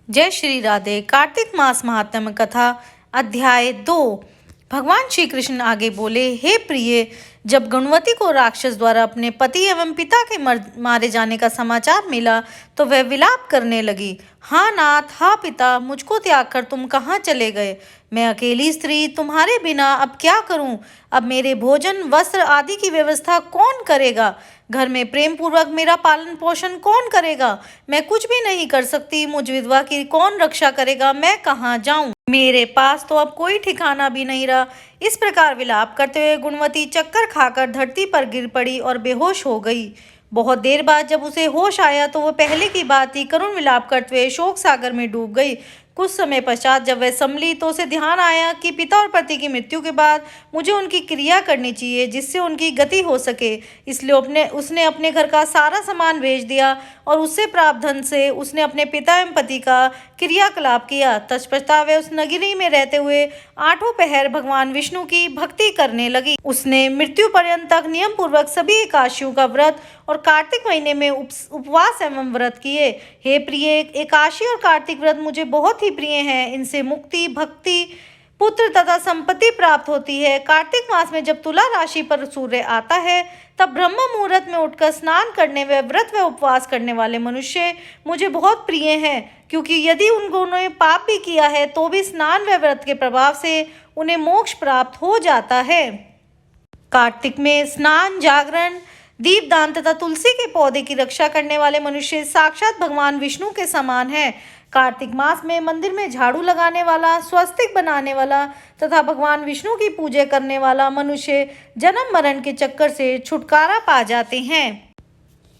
जय श्री राधे। कार्तिक मास महात्म्य कथा अध्याय 2। भगवान श्री कृष्ण आगे बोले, हे प्रिय, जब गुणवती को राक्षस द्वारा अपने पति एवं पिता के मारे जाने का समाचार मिला तो वह विलाप करने लगी। हाँ नाथ, हाँ पिता, मुझको त्याग कर तुम कहाँ चले गए? मैं अकेली स्त्री तुम्हारे बिना अब क्या करूं? अब मेरे भोजन वस्त्र आदि की व्यवस्था कौन करेगा? घर में प्रेम पूर्वक मेरा पालन पोषण कौन करेगा? मैं कुछ भी नहीं कर सकती। मुझ विधवा की कौन रक्षा करेगा? मैं कहाँ जाऊं? मेरे पास तो अब कोई ठिकाना भी नहीं रहा। इस प्रकार विलाप करते हुए गुणवती चक्कर खाकर धरती पर गिर पड़ी और बेहोश हो गई। बहुत देर बाद जब उसे होश आया तो वह पहले की बात ही करुण विलाप करते हुए शोक सागर में डूब गई। कुछ समय पश्चात जब वह संभली तो उसे ध्यान आया कि पिता और पति की मृत्यु के बाद मुझे उनकी क्रिया करनी चाहिए जिससे उनकी गति हो सके। इसलिए उसने अपने घर का सारा सामान बेच दिया और उससे प्राप्त धन से उसने अपने पिता एवं पति का क्रियाकलाप किया। तत्पश्चात वह उस नगरी में रहते हुए आठों पहर भगवान विष्णु की भक्ति करने लगी। उसने मृत्यु पर्यंत तक नियम पूर्वक सभी एकादशियों का व्रत और कार्तिक महीने में उपवास एवं व्रत किए। हे प्रिय, एकादशी और कार्तिक व्रत मुझे बहुत ही प्रिय हैं। इनसे मुक्ति, भक्ति, पुत्र तथा संपत्ति प्राप्त होती है। कार्तिक मास में जब तुला राशि पर सूर्य आता है तब ब्रह्म मुहूर्त में उठकर स्नान करने व व्रत व उपवास करने वाले मनुष्य मुझे बहुत प्रिय हैं, क्योंकि यदि उन्होंने पाप भी किया है तो भी स्नान व व्रत के प्रभाव से उन्हें मोक्ष प्राप्त हो जाता है। कार्तिक में स्नान, जागरण, दीपदान तथा तुलसी के पौधे की रक्षा करने वाले मनुष्य साक्षात भगवान विष्णु के समान हैं। कार्तिक मास में मंदिर में झाड़ू लगाने वाला, स्वस्तिक बनाने वाला तथा भगवान विष्णु की पूजा करने वाला मनुष्य जन्म मरण के चक्कर से छुटकारा पा जाते हैं।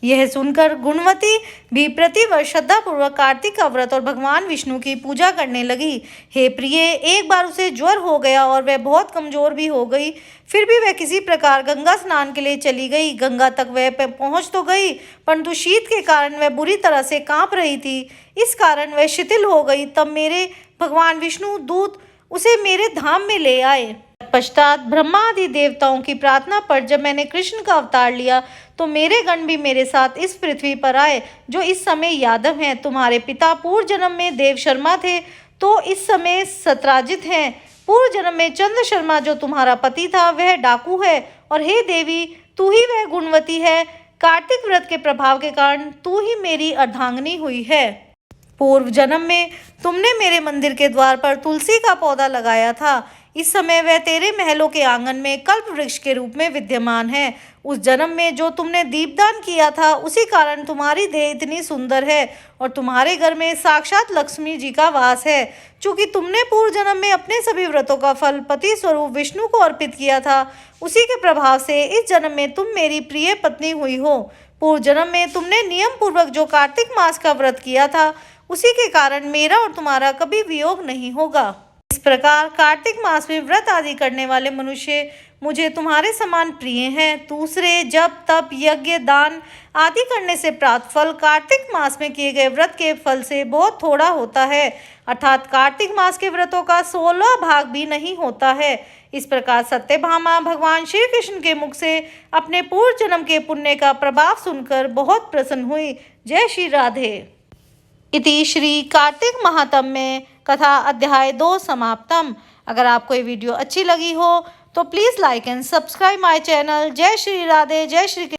यह सुनकर गुणवती भी प्रतिवर्ष श्रद्धापूर्वक कार्तिक का व्रत और भगवान विष्णु की पूजा करने लगी। हे प्रिय, एक बार उसे ज्वर हो गया और वह बहुत कमजोर भी हो गई। फिर भी वह किसी प्रकार गंगा स्नान के लिए चली गई। गंगा तक वह पहुंच तो गई, परंतु शीत के कारण वह बुरी तरह से कांप रही थी। इस कारण वह शिथिल हो गई। तब मेरे भगवान विष्णु दूत उसे मेरे धाम में ले आए। पश्चात ब्रह्मा आदि देवताओं की प्रार्थना पर जब मैंने कृष्ण का अवतार लिया तो मेरे गण भी मेरे साथ इस पृथ्वी पर आए, जो इस समय यादव हैं। तुम्हारे पिता पूर्व जन्म में देव शर्मा थे तो इस समय सत्राजित हैं। पूर्व जन्म में चंद्र शर्मा जो तुम्हारा पति था वह डाकू है। और हे देवी, तू ही वह गुणवती है। कार्तिक व्रत के प्रभाव के कारण तू ही मेरी अर्धांगिनी हुई है। पूर्व जन्म में तुमने मेरे मंदिर के द्वार पर तुलसी का पौधा लगाया था। इस समय वह तेरे महलों के आंगन में कल्प वृक्ष के रूप में विद्यमान है। उस जन्म में जो तुमने दीपदान किया था उसी कारण तुम्हारी देह इतनी सुंदर है और तुम्हारे घर में साक्षात लक्ष्मी जी का वास है। चूंकि तुमने पूर्व जन्म में अपने सभी व्रतों का फल पति स्वरूप विष्णु को अर्पित किया था, उसी के प्रभाव से इस जन्म में तुम मेरी प्रिय पत्नी हुई हो। पूर्व जन्म में तुमने नियम पूर्वक जो कार्तिक मास का व्रत किया था उसी के कारण मेरा और तुम्हारा कभी वियोग नहीं होगा। इस प्रकार कार्तिक मास में व्रत आदि करने वाले मनुष्य मुझे तुम्हारे समान प्रिय हैं। दूसरे जप, तप, यज्ञ, दान आदि करने से प्राप्त फल कार्तिक मास में किए गए व्रत के फल से बहुत थोड़ा होता है, अर्थात कार्तिक मास के व्रतों का 16 भाग भी नहीं होता है। इस प्रकार सत्यभामा भगवान श्री कृष्ण के मुख से अपने पूर्व जन्म के पुण्य का प्रभाव सुनकर बहुत प्रसन्न हुई। जय श्री राधे। इति श्री कार्तिक महात्म्य कथा अध्याय 2 समाप्तम। अगर आपको ये वीडियो अच्छी लगी हो तो please like and subscribe my channel. जय श्री राधे। जय श्री कृष्ण।